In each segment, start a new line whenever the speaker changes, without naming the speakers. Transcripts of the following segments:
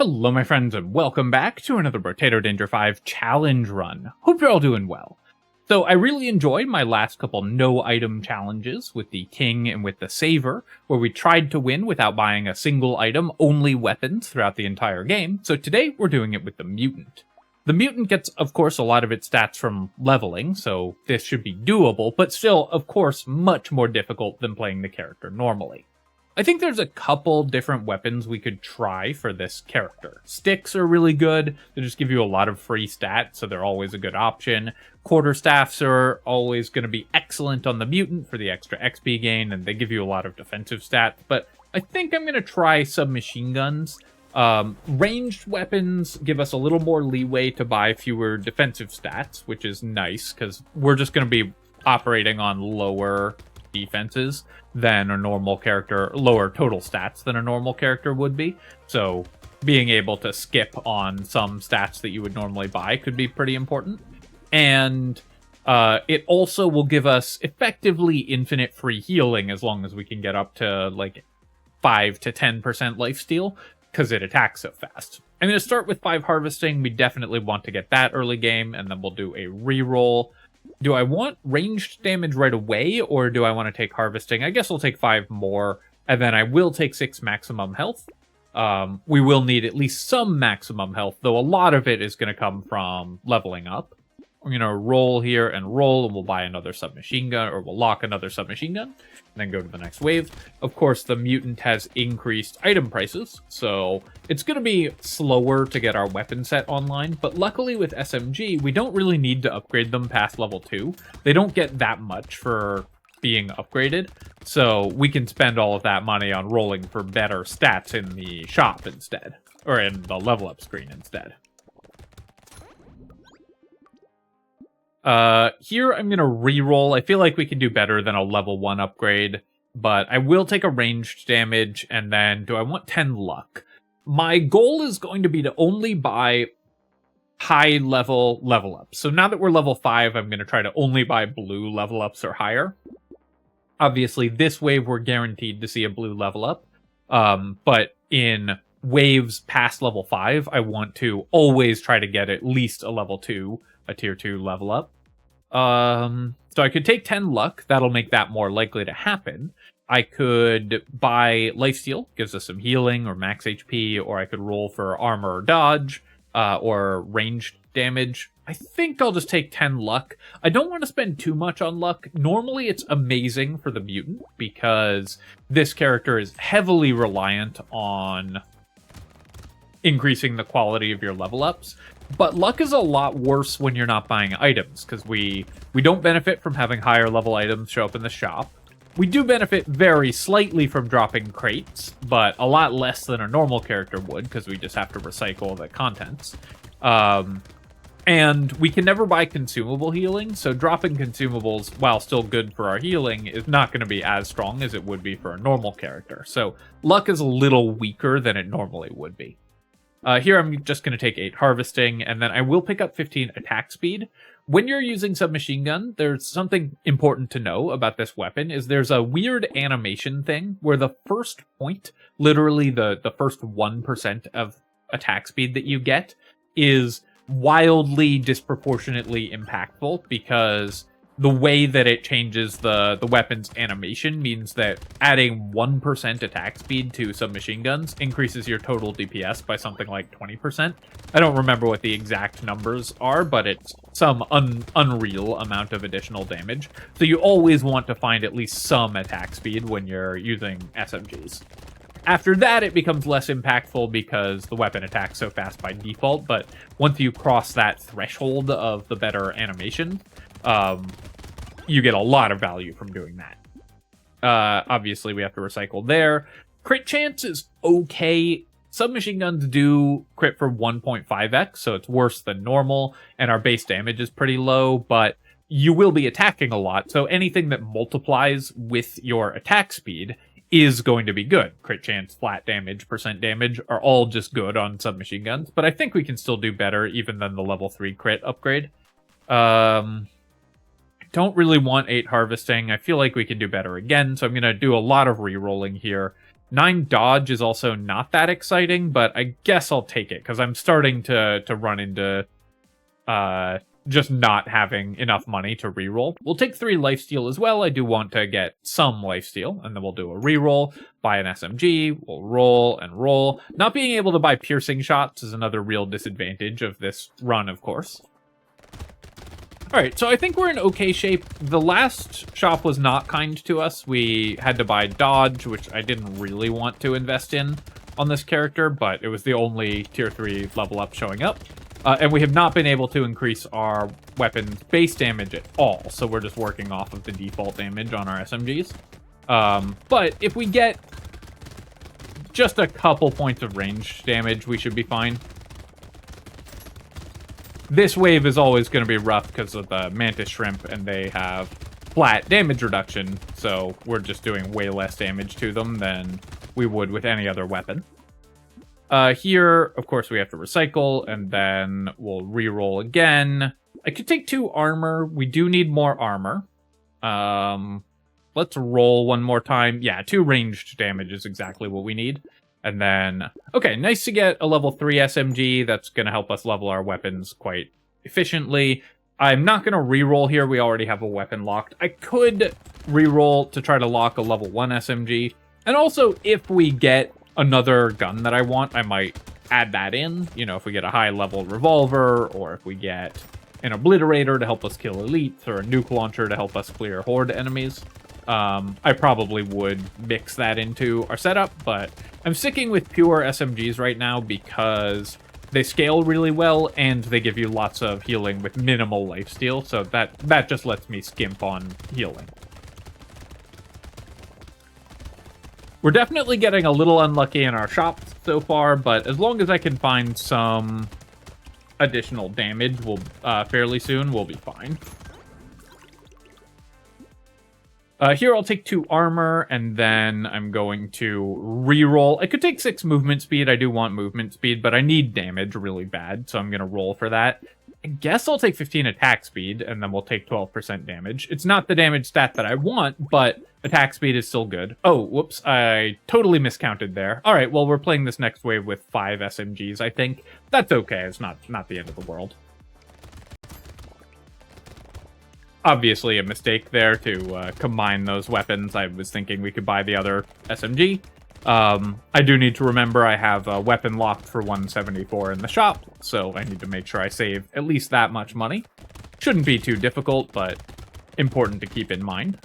Hello my friends and welcome back to another Brotato Danger 5 challenge run. Hope you're all doing well. So I really enjoyed my last couple no item challenges with the King and with the Saver, where we tried to win without buying a single item, only weapons throughout the entire game. So today we're doing it with the Mutant. The Mutant gets, of course, a lot of its stats from leveling, so this should be doable, but still, of course, much more difficult than playing the character normally. I think there's a couple different weapons we could try for this character. Sticks are really good. They just give you a lot of free stats, so they're always a good option. Quarterstaffs are always going to be excellent on the Mutant for the extra XP gain, and they give you a lot of defensive stats. But I think I'm going to try submachine guns. Ranged weapons give us a little more leeway to buy fewer defensive stats, which is nice, because we're just going to be operating on lower defenses than a normal character, lower total stats than a normal character would be. So being able to skip on some stats that you would normally buy could be pretty important. And it also will give us effectively infinite free healing as long as we can get up to like 5 to 10% lifesteal, because it attacks so fast. I'm going to start with 5 harvesting. We definitely want to get that early game, and then we'll do a reroll. Do I want ranged damage right away, or do I want to take harvesting? I guess I'll take 5 more, and then I will take 6 maximum health. We will need at least some maximum health, though a lot of it is going to come from leveling up. We're going to roll here and roll, and we'll buy another submachine gun, or we'll lock another submachine gun, and then go to the next wave. Of course, the Mutant has increased item prices, so it's going to be slower to get our weapon set online, but luckily with SMG, we don't really need to upgrade them past level 2. They don't get that much for being upgraded, so we can spend all of that money on rolling for better stats in the shop instead, or in the level up screen instead. Here I'm going to reroll. I feel like we can do better than a level 1 upgrade, but I will take a ranged damage, and then do I want 10 luck? My goal is going to be to only buy high level ups. So now that we're level 5, I'm going to try to only buy blue level ups or higher. Obviously, this wave we're guaranteed to see a blue level up, but in waves past level 5, I want to always try to get at least a level 2, a tier 2 level up. So I could take 10 luck. That'll make that more likely to happen. I could buy lifesteal, gives us some healing or max HP, or I could roll for armor or dodge, or ranged damage. I think I'll just take 10 luck. I don't want to spend too much on luck. Normally it's amazing for the Mutant, because this character is heavily reliant on increasing the quality of your level ups. But luck is a lot worse when you're not buying items, because we don't benefit from having higher level items show up in the shop. We do benefit very slightly from dropping crates, but a lot less than a normal character would, because we just have to recycle the contents. And we can never buy consumable healing, so dropping consumables, while still good for our healing, is not going to be as strong as it would be for a normal character. So luck is a little weaker than it normally would be. Here I'm just going to take 8 harvesting, and then I will pick up 15 attack speed. When you're using submachine gun, there's something important to know about this weapon, is there's a weird animation thing where the first point, literally the first 1% of attack speed that you get, is wildly disproportionately impactful, because the way that it changes the weapon's animation means that adding 1% attack speed to submachine guns increases your total DPS by something like 20%. I don't remember what the exact numbers are, but it's some unreal amount of additional damage. So you always want to find at least some attack speed when you're using SMGs. After that, it becomes less impactful because the weapon attacks so fast by default, but once you cross that threshold of the better animation, you get a lot of value from doing that. Obviously, we have to recycle there. Crit chance is okay. Submachine guns do crit for 1.5x, so it's worse than normal, and our base damage is pretty low, but you will be attacking a lot, so anything that multiplies with your attack speed is going to be good. Crit chance, flat damage, percent damage are all just good on submachine guns, but I think we can still do better even than the level 3 crit upgrade. Don't really want 8 harvesting. I feel like we can do better again, so I'm going to do a lot of re-rolling here. 9 dodge is also not that exciting, but I guess I'll take it, because I'm starting to run into just not having enough money to reroll. We'll take 3 lifesteal as well. I do want to get some lifesteal, and then we'll do a reroll, buy an SMG, we'll roll and roll. Not being able to buy piercing shots is another real disadvantage of this run, of course. Alright, so I think we're in okay shape. The last shop was not kind to us. We had to buy dodge, which I didn't really want to invest in on this character, but it was the only tier 3 level up showing up. And we have not been able to increase our weapon's base damage at all, so we're just working off of the default damage on our SMGs. But if we get just a couple points of range damage, we should be fine. This wave is always going to be rough because of the Mantis Shrimp, and they have flat damage reduction, so we're just doing way less damage to them than we would with any other weapon. Here, of course, we have to recycle, and then we'll reroll again. I could take 2 armor. We do need more armor. Let's roll one more time. Yeah, 2 ranged damage is exactly what we need. And then, okay, nice to get a level 3 SMG. That's going to help us level our weapons quite efficiently. I'm not going to reroll here. We already have a weapon locked. I could reroll to try to lock a level 1 SMG. And also, if we get another gun that I want, I might add that in. You know, if we get a high-level revolver, or if we get an obliterator to help us kill elites, or a nuke launcher to help us clear horde enemies. I probably would mix that into our setup, but I'm sticking with pure SMGs right now because they scale really well, and they give you lots of healing with minimal lifesteal, so that just lets me skimp on healing. We're definitely getting a little unlucky in our shops so far, but as long as I can find some additional damage fairly soon, we'll be fine. Here I'll take 2 armor, and then I'm going to reroll. I could take 6 movement speed. I do want movement speed, but I need damage really bad, so I'm going to roll for that. I guess I'll take 15 attack speed, and then we'll take 12% damage. It's not the damage stat that I want, but attack speed is still good. Oh, whoops, I totally miscounted there. All right, well, we're playing this next wave with 5 SMGs, I think. That's okay. It's not the end of the world. Obviously a mistake there to combine those weapons. I was thinking we could buy the other SMG. I do need to remember I have a weapon locked for 174 in the shop, so I need to make sure I save at least that much money. Shouldn't be too difficult, but important to keep in mind.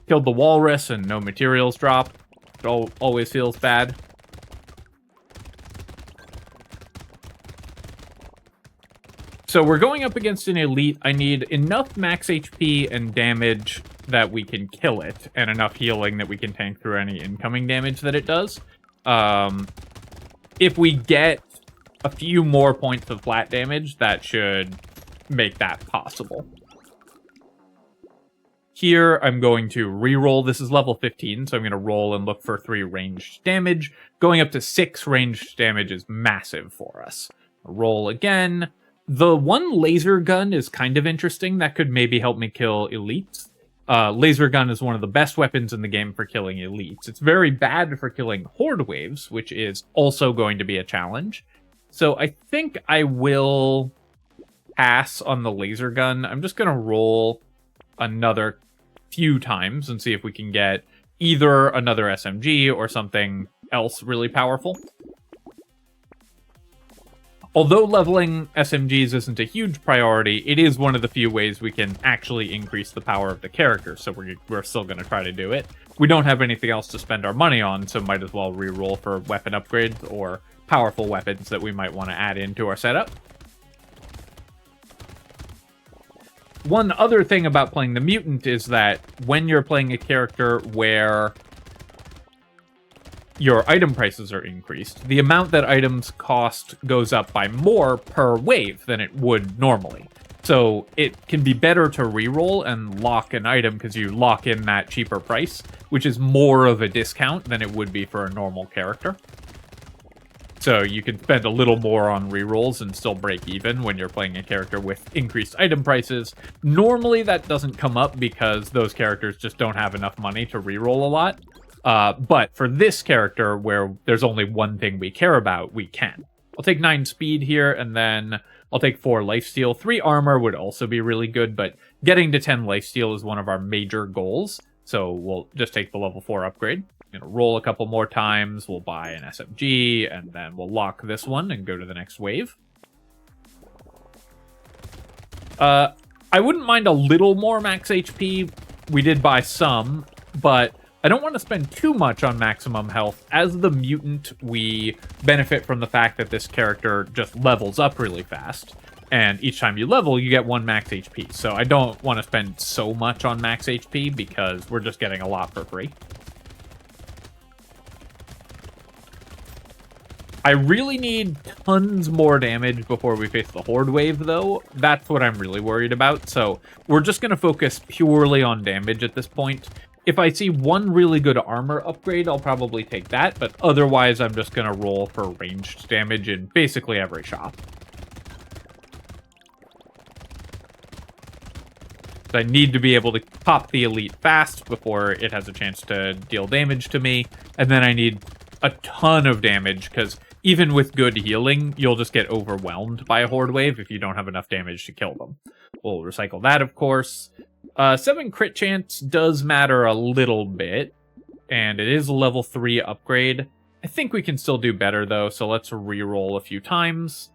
Killed the walrus and no materials drop. It always feels bad. So we're going up against an elite. I need enough max HP and damage that we can kill it, and enough healing that we can tank through any incoming damage that it does. If we get a few more points of flat damage, that should make that possible. Here, I'm going to reroll. This is level 15, so I'm going to roll and look for 3 ranged damage. Going up to 6 ranged damage is massive for us. Roll again. The one laser gun is kind of interesting. That could maybe help me kill elites. Laser gun is one of the best weapons in the game for killing elites. It's very bad for killing horde waves, which is also going to be a challenge. So I think I will pass on the laser gun. I'm just going to roll another few times and see if we can get either another SMG or something else really powerful. Although leveling SMGs isn't a huge priority, it is one of the few ways we can actually increase the power of the character, so we're still going to try to do it. We don't have anything else to spend our money on, so might as well reroll for weapon upgrades or powerful weapons that we might want to add into our setup. One other thing about playing the Mutant is that when you're playing a character where your item prices are increased, the amount that items cost goes up by more per wave than it would normally. So it can be better to reroll and lock an item because you lock in that cheaper price, which is more of a discount than it would be for a normal character. So you can spend a little more on rerolls and still break even when you're playing a character with increased item prices. Normally that doesn't come up because those characters just don't have enough money to reroll a lot. But for this character, where there's only one thing we care about, we can. I'll take 9 speed here, and then I'll take 4 lifesteal. 3 armor would also be really good, but getting to 10 lifesteal is one of our major goals, so we'll just take the level 4 upgrade. Roll a couple more times, we'll buy an SMG, and then we'll lock this one and go to the next wave. I wouldn't mind a little more max HP. We did buy some, but I don't want to spend too much on maximum health. As the mutant, we benefit from the fact that this character just levels up really fast. And each time you level, you get 1 max HP. So I don't want to spend so much on max HP because we're just getting a lot for free. I really need tons more damage before we face the Horde wave, though. That's what I'm really worried about. So we're just going to focus purely on damage at this point. If I see one really good armor upgrade, I'll probably take that. But otherwise, I'm just going to roll for ranged damage in basically every shop. So I need to be able to pop the elite fast before it has a chance to deal damage to me. And then I need a ton of damage, because even with good healing, you'll just get overwhelmed by a Horde wave if you don't have enough damage to kill them. We'll recycle that, of course. 7 crit chance does matter a little bit, and it is a level 3 upgrade. I think we can still do better, though, so let's re-roll a few times.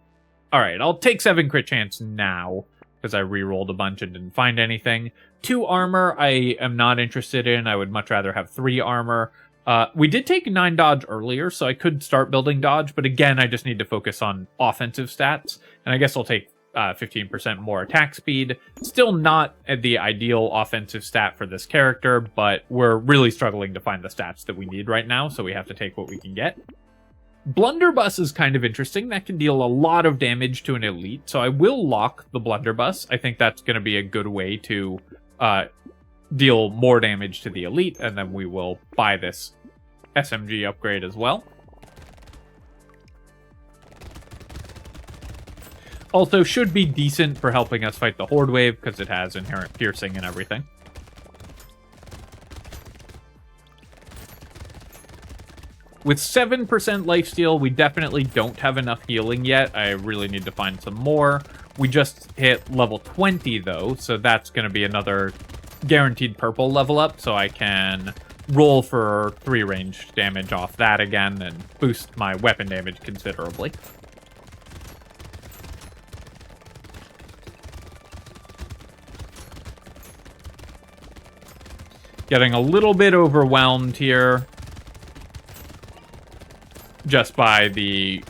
Alright, I'll take 7 crit chance now, because I re-rolled a bunch and didn't find anything. 2 armor I am not interested in. I would much rather have 3 armor. We did take 9 dodge earlier, so I could start building dodge, but again, I just need to focus on offensive stats, and I guess I'll take 15% more attack speed. Still not the ideal offensive stat for this character, but we're really struggling to find the stats that we need right now, so we have to take what we can get. Blunderbuss is kind of interesting. That can deal a lot of damage to an elite, so I will lock the Blunderbuss. I think that's going to be a good way to deal more damage to the elite, and then we will buy this SMG upgrade as well. Also should be decent for helping us fight the Horde wave, because it has inherent piercing and everything. With 7% lifesteal, we definitely don't have enough healing yet. I really need to find some more. We just hit level 20, though, so that's going to be another guaranteed purple level up, so I can roll for 3 ranged damage off that again and boost my weapon damage considerably. Getting a little bit overwhelmed here just by the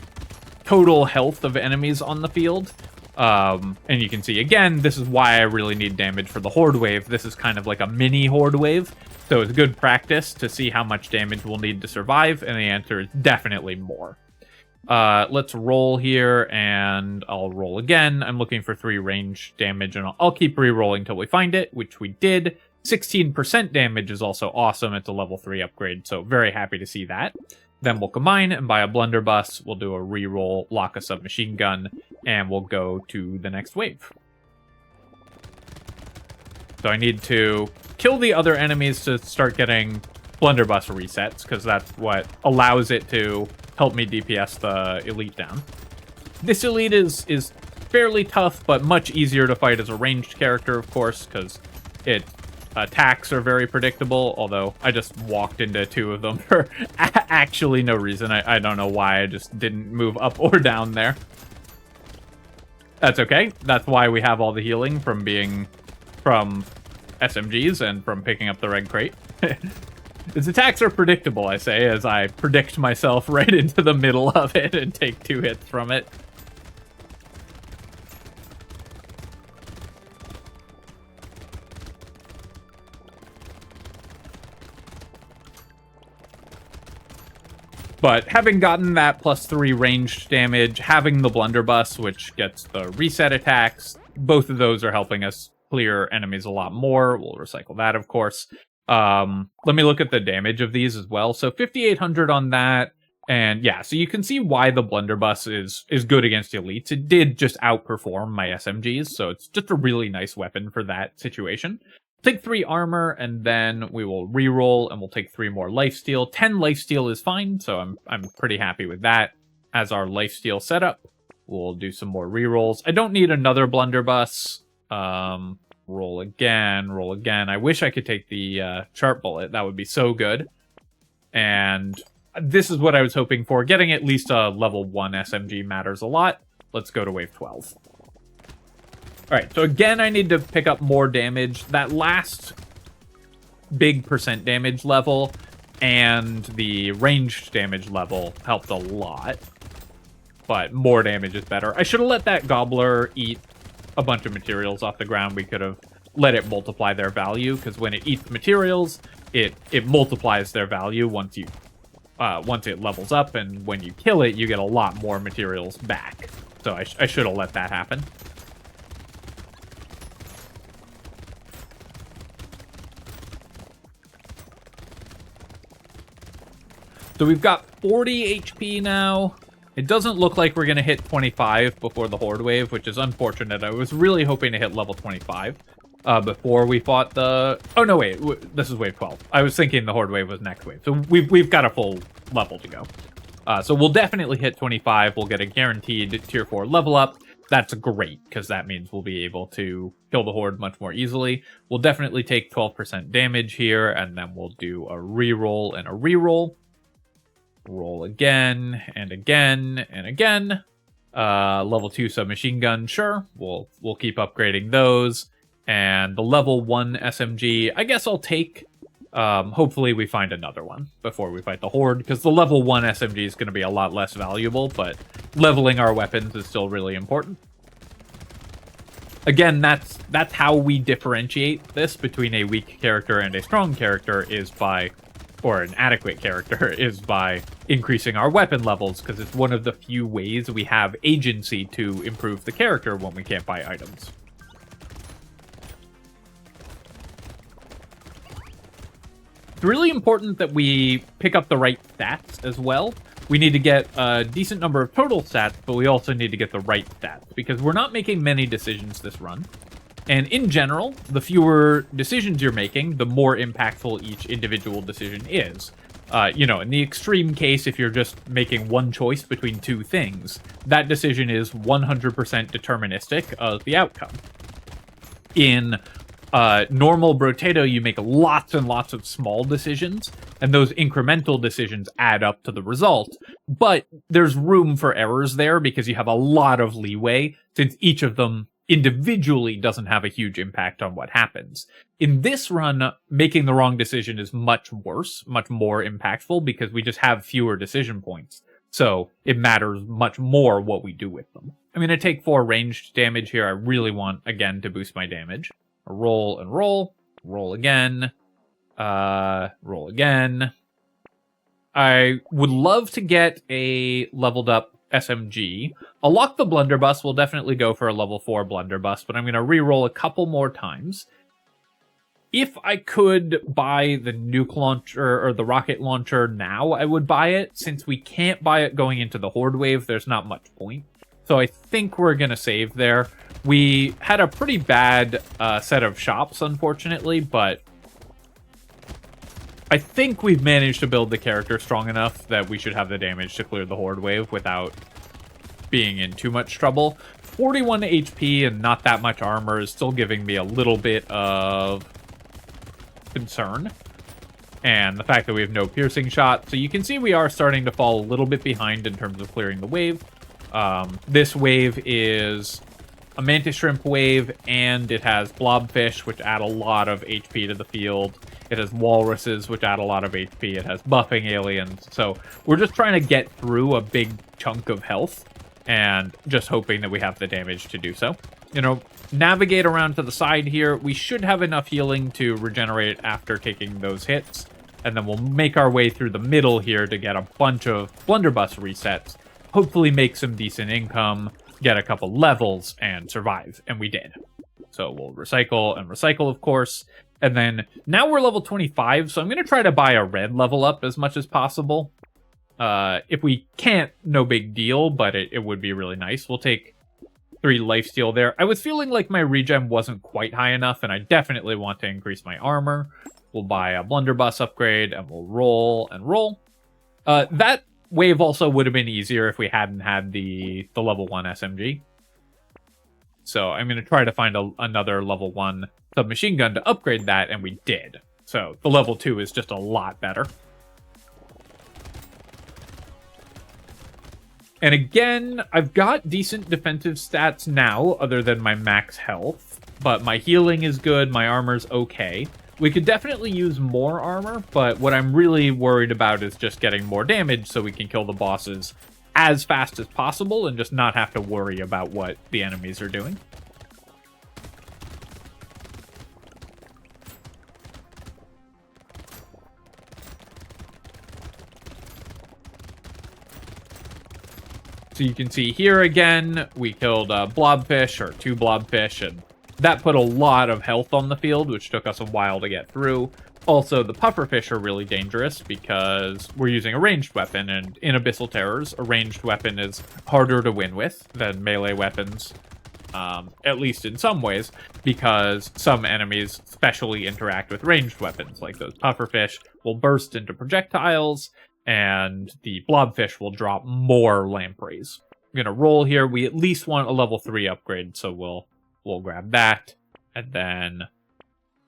total health of enemies on the field. And you can see, again, this is why I really need damage for the Horde wave. This is kind of like a mini Horde wave, so it's good practice to see how much damage we'll need to survive, and the answer is definitely more. Let's roll here, and I'll roll again. I'm looking for 3 range damage, and I'll keep re-rolling until we find it, which we did. 16% damage is also awesome. It's a level 3 upgrade, so very happy to see that. Then we'll combine and buy a blunderbuss. We'll do a reroll, lock a submachine gun, and we'll go to the next wave. So I need to kill the other enemies to start getting blunderbuss resets, because that's what allows it to help me DPS the elite down. This elite is fairly tough, but much easier to fight as a ranged character, of course, because it attacks are very predictable, although I just walked into 2 of them for actually no reason. I don't know why I just didn't move up or down there. That's okay. That's why we have all the healing from SMGs and from picking up the red crate. His attacks are predictable, I say, as I predict myself right into the middle of it and take 2 hits from it. But having gotten that plus 3 ranged damage, having the blunderbuss, which gets the reset attacks, both of those are helping us clear enemies a lot more. We'll recycle that, of course. Let me look at the damage of these as well. So 5,800 on that. And yeah, so you can see why the blunderbuss is good against elites. It did just outperform my SMGs, so it's just a really nice weapon for that situation. Take 3 armor, and then we will reroll, and we'll take 3 more lifesteal. 10 lifesteal is fine, so I'm pretty happy with that. As our lifesteal setup, we'll do some more rerolls. I don't need another blunderbuss. Roll again, roll again. I wish I could take the sharp bullet. That would be so good. And this is what I was hoping for. Getting at least a level 1 SMG matters a lot. Let's go to wave 12. Alright, so again, I need to pick up more damage. That last big percent damage level and the ranged damage level helped a lot. But more damage is better. I should have let that gobbler eat a bunch of materials off the ground. We could have let it multiply their value, because when it eats materials, it multiplies their value once it levels up, and when you kill it, you get a lot more materials back. So I should have let that happen. So we've got 40 HP now. It doesn't look like we're going to hit 25 before the Horde wave, which is unfortunate. I was really hoping to hit level 25 before we fought the... Oh, no, wait. This is wave 12. I was thinking the Horde wave was next wave. So we've got a full level to go. So we'll definitely hit 25. We'll get a guaranteed tier 4 level up. That's great, because that means we'll be able to kill the Horde much more easily. We'll definitely take 12% damage here, and then we'll do a reroll and a reroll. Roll again, and again, and again. Level 2 submachine gun, sure. We'll keep upgrading those. And the level 1 SMG, I guess I'll take. Hopefully we find another one before we fight the Horde, because the level 1 SMG is going to be a lot less valuable, but leveling our weapons is still really important. Again, that's how we differentiate this between a weak character and a strong character, is by... or an adequate character, is by increasing our weapon levels, because it's one of the few ways we have agency to improve the character when we can't buy items. It's really important that we pick up the right stats as well. We need to get a decent number of total stats, but we also need to get the right stats, because we're not making many decisions this run. And in general, the fewer decisions you're making, the more impactful each individual decision is. In the extreme case, if you're just making one choice between two things, that decision is 100% deterministic of the outcome. In normal Brotato, you make lots and lots of small decisions, and those incremental decisions add up to the result. But there's room for errors there, because you have a lot of leeway, since each of them individually doesn't have a huge impact on what happens. In this run, making the wrong decision is much worse, much more impactful, because we just have fewer decision points. So it matters much more what we do with them. I'm going to take 4 ranged damage here. I really want, again, to boost my damage. Roll and roll. Roll again. Roll again. I would love to get a leveled up SMG. I'll lock the blunderbuss. We'll definitely go for a level 4 blunderbuss, but I'm going to reroll a couple more times. If I could buy the nuke launcher or the rocket launcher now, I would buy it. Since we can't buy it going into the Horde wave, there's not much point. So I think we're going to save there. We had a pretty bad set of shops, unfortunately, but I think we've managed to build the character strong enough that we should have the damage to clear the Horde wave without being in too much trouble. 41 HP and not that much armor is still giving me a little bit of concern. And the fact that we have no piercing shot. So you can see we are starting to fall a little bit behind in terms of clearing the wave. This wave is a mantis shrimp wave, and it has blobfish, which add a lot of HP to the field. It has walruses, which add a lot of HP. It has buffing aliens. So we're just trying to get through a big chunk of health and just hoping that we have the damage to do so. Navigate around to the side here. We should have enough healing to regenerate after taking those hits. And then we'll make our way through the middle here to get a bunch of blunderbuss resets. Hopefully make some decent income, get a couple levels, and survive. And we did. So we'll recycle and recycle, of course. And then, now we're level 25, so I'm going to try to buy a red level up as much as possible. If we can't, no big deal, but it would be really nice. We'll take 3 lifesteal there. I was feeling like my regen wasn't quite high enough, and I definitely want to increase my armor. We'll buy a blunderbuss upgrade, and we'll roll and roll. That wave also would have been easier if we hadn't had the level 1 SMG. So I'm going to try to find another level 1 submachine gun to upgrade that, and we did. So the level 2 is just a lot better. And again, I've got decent defensive stats now, other than my max health. But my healing is good, my armor's okay. We could definitely use more armor, but what I'm really worried about is just getting more damage so we can kill the bosses as fast as possible and just not have to worry about what the enemies are doing. So you can see here again, we killed a blobfish, or 2 blobfish, and that put a lot of health on the field, which took us a while to get through. Also, the pufferfish are really dangerous because we're using a ranged weapon, and in Abyssal Terrors, a ranged weapon is harder to win with than melee weapons, at least in some ways, because some enemies specially interact with ranged weapons, like those pufferfish will burst into projectiles, and the blobfish will drop more lampreys. I'm gonna roll here. We at least want a level 3 upgrade, so we'll grab that. And then,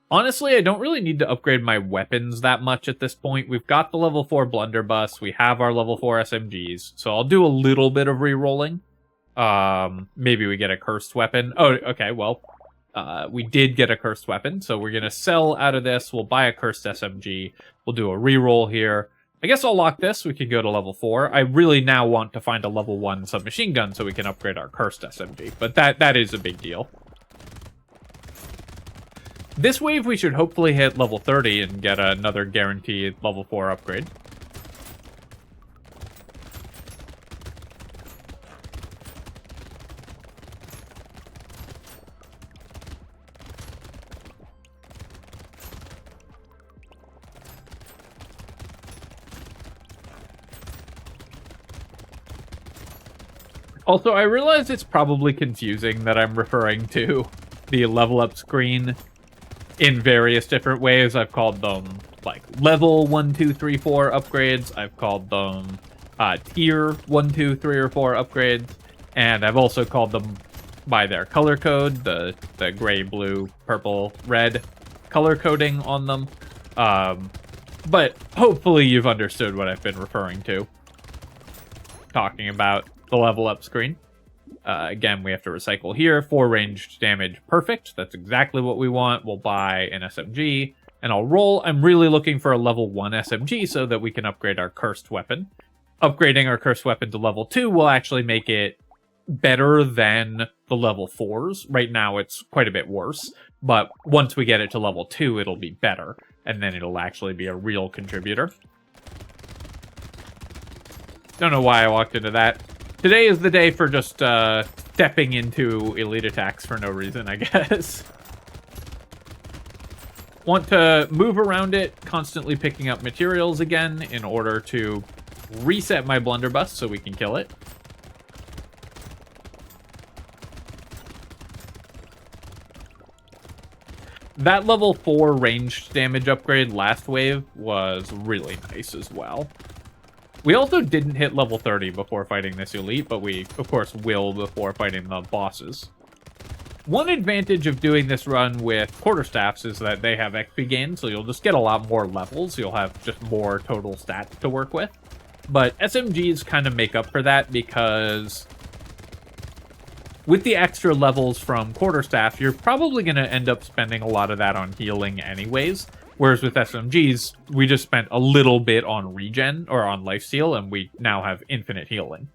honestly, I don't really need to upgrade my weapons that much at this point. We've got the level 4 blunderbuss. We have our level 4 SMGs, so I'll do a little bit of re-rolling. Maybe we get a cursed weapon. Oh, okay, well, we did get a cursed weapon, so we're gonna sell out of this. We'll buy a cursed SMG. We'll do a re-roll here. I guess I'll lock this. We can go to level 4. I really now want to find a level 1 submachine gun so we can upgrade our cursed SMG, but that is a big deal. This wave, we should hopefully hit level 30 and get another guaranteed level 4 upgrade. Also, I realize it's probably confusing that I'm referring to the level up screen in various different ways. I've called them, like, level 1, 2, 3, 4 upgrades. I've called them tier 1, 2, 3, or 4 upgrades. And I've also called them by their color code, the gray, blue, purple, red color coding on them. But hopefully you've understood what I've been referring to, talking about the level up screen. Again, we have to recycle here. 4 ranged damage, perfect. That's exactly what we want. We'll buy an SMG, and I'll roll. I'm really looking for a level 1 SMG so that we can upgrade our cursed weapon. Upgrading our cursed weapon to level 2 will actually make it better than the level 4s. Right now, it's quite a bit worse, but once we get it to level 2, it'll be better, and then it'll actually be a real contributor. Don't know why I walked into that. Today is the day for just stepping into elite attacks for no reason, I guess. Want to move around it, constantly picking up materials again in order to reset my blunderbuss so we can kill it. That level 4 ranged damage upgrade last wave was really nice as well. We also didn't hit level 30 before fighting this elite, but we, of course, will before fighting the bosses. One advantage of doing this run with quarterstaffs is that they have XP gain, so you'll just get a lot more levels. You'll have just more total stats to work with. But SMGs kind of make up for that because with the extra levels from quarterstaff, you're probably going to end up spending a lot of that on healing anyways. Whereas with SMGs, we just spent a little bit on regen, or on lifesteal, and we now have infinite healing.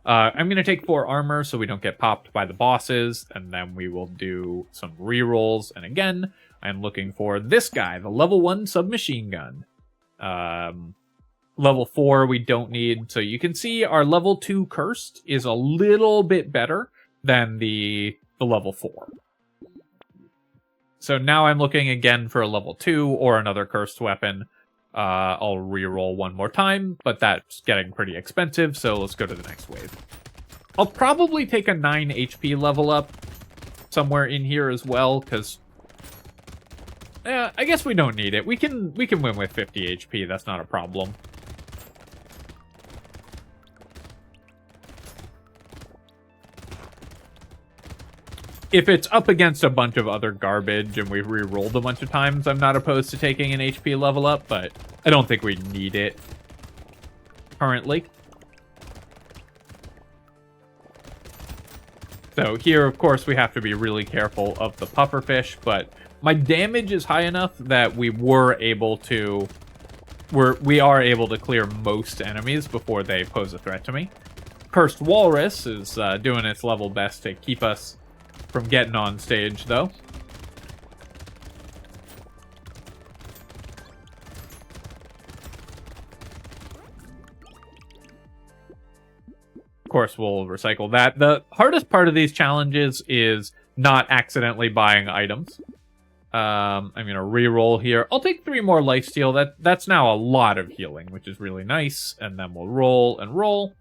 I'm going to take 4 armor so we don't get popped by the bosses, and then we will do some rerolls. And again, I'm looking for this guy, the level 1 submachine gun. Level 4 we don't need, so you can see our level 2 cursed is a little bit better than the level 4. So now I'm looking again for a level 2 or another cursed weapon. I'll reroll one more time, but that's getting pretty expensive, so let's go to the next wave. I'll probably take a 9 HP level up somewhere in here as well, because I guess we don't need it. We can win with 50 HP. That's not a problem. If it's up against a bunch of other garbage and we've re-rolled a bunch of times, I'm not opposed to taking an HP level up, but I don't think we need it currently. So here, of course, we have to be really careful of the pufferfish, but my damage is high enough that we are able to clear most enemies before they pose a threat to me. Cursed Walrus is doing its level best to keep us from getting on stage, though. Of course, we'll recycle that. The hardest part of these challenges is not accidentally buying items. I'm going to re-roll here. I'll take 3 more lifesteal. That's now a lot of healing, which is really nice. And then we'll roll and roll.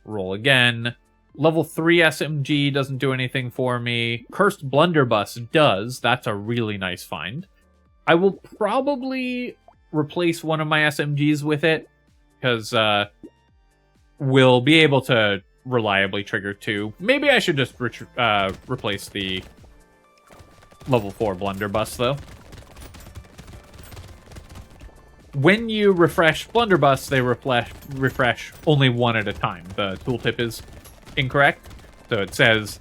Roll again. Level 3 SMG doesn't do anything for me. Cursed Blunderbuss does. That's a really nice find. I will probably replace one of my SMGs with it, because we'll be able to reliably trigger 2. Maybe I should just replace the level 4 Blunderbuss, though. When you refresh Blunderbuss, they refresh only one at a time. The tooltip is incorrect, so it says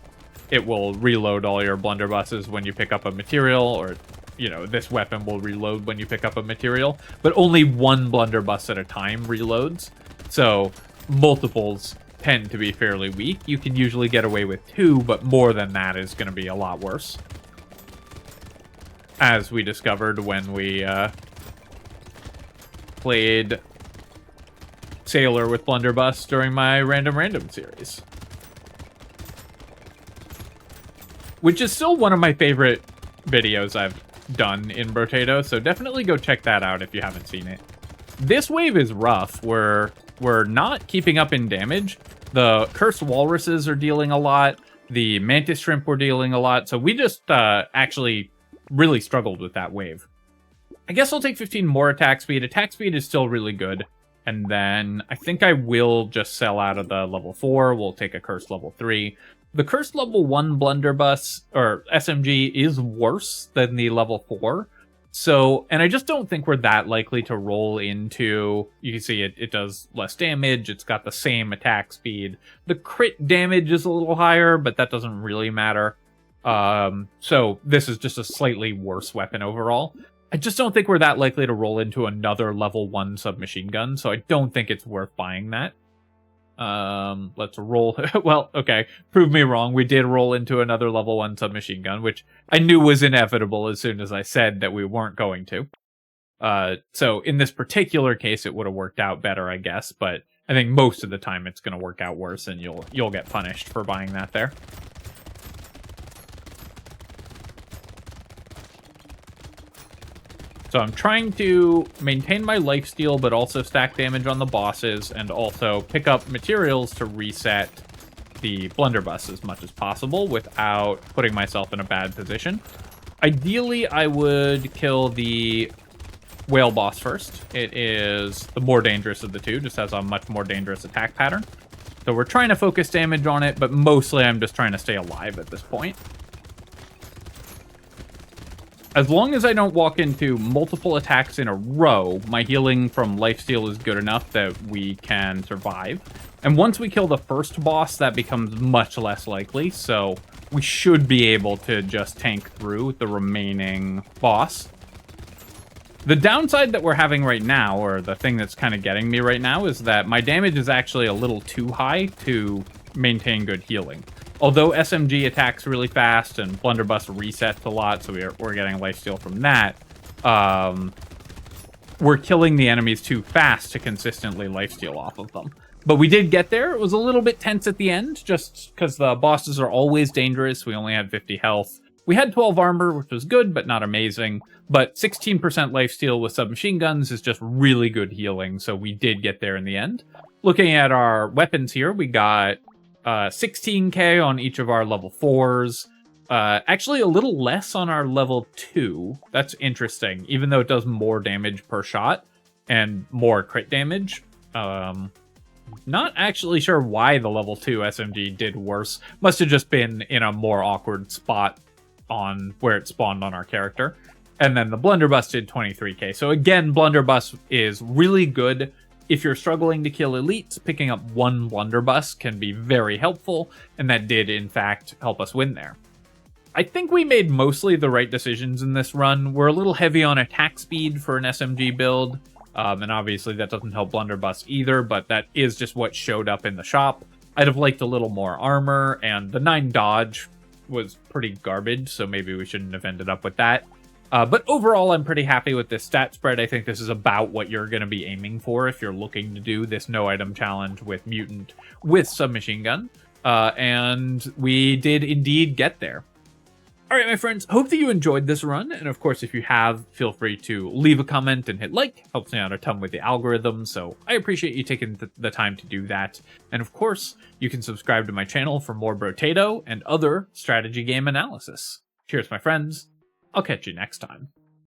it will reload all your blunderbusses when you pick up a material, or this weapon will reload when you pick up a material, but only one blunderbuss at a time reloads, so multiples tend to be fairly weak. You can usually get away with 2, but more than that is going to be a lot worse, as we discovered when we played Sailor with Blunderbuss during my Random series. Which is still one of my favorite videos I've done in Brotato, so definitely go check that out if you haven't seen it. This wave is rough. We're not keeping up in damage. The Cursed Walruses are dealing a lot. The Mantis Shrimp were dealing a lot, so we just actually really struggled with that wave. I guess I'll take 15 more attack speed. Attack speed is still really good. And then I think I will just sell out of the level 4. We'll take a Cursed level 3. The Cursed level 1 Blunderbuss, or SMG, is worse than the level 4. So, and I just don't think we're that likely to roll into... You can see it does less damage. It's got the same attack speed. The crit damage is a little higher, but that doesn't really matter. So this is just a slightly worse weapon overall. I just don't think we're that likely to roll into another level 1 submachine gun, so I don't think it's worth buying that. Let's roll. Well, okay, prove me wrong. We did roll into another level 1 submachine gun, which I knew was inevitable as soon as I said that we weren't going to. So in this particular case, it would have worked out better, I guess, but I think most of the time it's going to work out worse, and you'll get punished for buying that there. So I'm trying to maintain my lifesteal, but also stack damage on the bosses, and also pick up materials to reset the blunderbuss as much as possible without putting myself in a bad position. Ideally, I would kill the whale boss first. It is the more dangerous of the two, just has a much more dangerous attack pattern. So we're trying to focus damage on it, but mostly I'm just trying to stay alive at this point. As long as I don't walk into multiple attacks in a row, my healing from lifesteal is good enough that we can survive. And once we kill the first boss, that becomes much less likely, so we should be able to just tank through the remaining boss. The downside that we're having right now, or the thing that's kind of getting me right now, is that my damage is actually a little too high to maintain good healing. Although SMG attacks really fast and Blunderbuss resets a lot, so we're getting lifesteal from that, we're killing the enemies too fast to consistently lifesteal off of them. But we did get there. It was a little bit tense at the end, just because the bosses are always dangerous. We only had 50 health. We had 12 armor, which was good, but not amazing. But 16% lifesteal with submachine guns is just really good healing, so we did get there in the end. Looking at our weapons here, we got 16k on each of our level 4s. Actually, a little less on our level 2. That's interesting, even though it does more damage per shot and more crit damage. Not actually sure why the level 2 SMG did worse. Must have just been in a more awkward spot on where it spawned on our character. And then the blunderbuss did 23k. So again, blunderbuss is really good. If you're struggling to kill elites, picking up one blunderbuss can be very helpful, and that did, in fact, help us win there. I think we made mostly the right decisions in this run. We're a little heavy on attack speed for an SMG build, and obviously that doesn't help blunderbuss either, but that is just what showed up in the shop. I'd have liked a little more armor, and the 9 dodge was pretty garbage, so maybe we shouldn't have ended up with that. But overall, I'm pretty happy with this stat spread. I think this is about what you're going to be aiming for if you're looking to do this no-item challenge with Mutant with submachine gun. And we did indeed get there. Alright, my friends, hope that you enjoyed this run, and of course, if you have, feel free to leave a comment and hit like. Helps me out a ton with the algorithm, so I appreciate you taking the time to do that. And of course, you can subscribe to my channel for more Brotato and other strategy game analysis. Cheers, my friends. I'll catch you next time.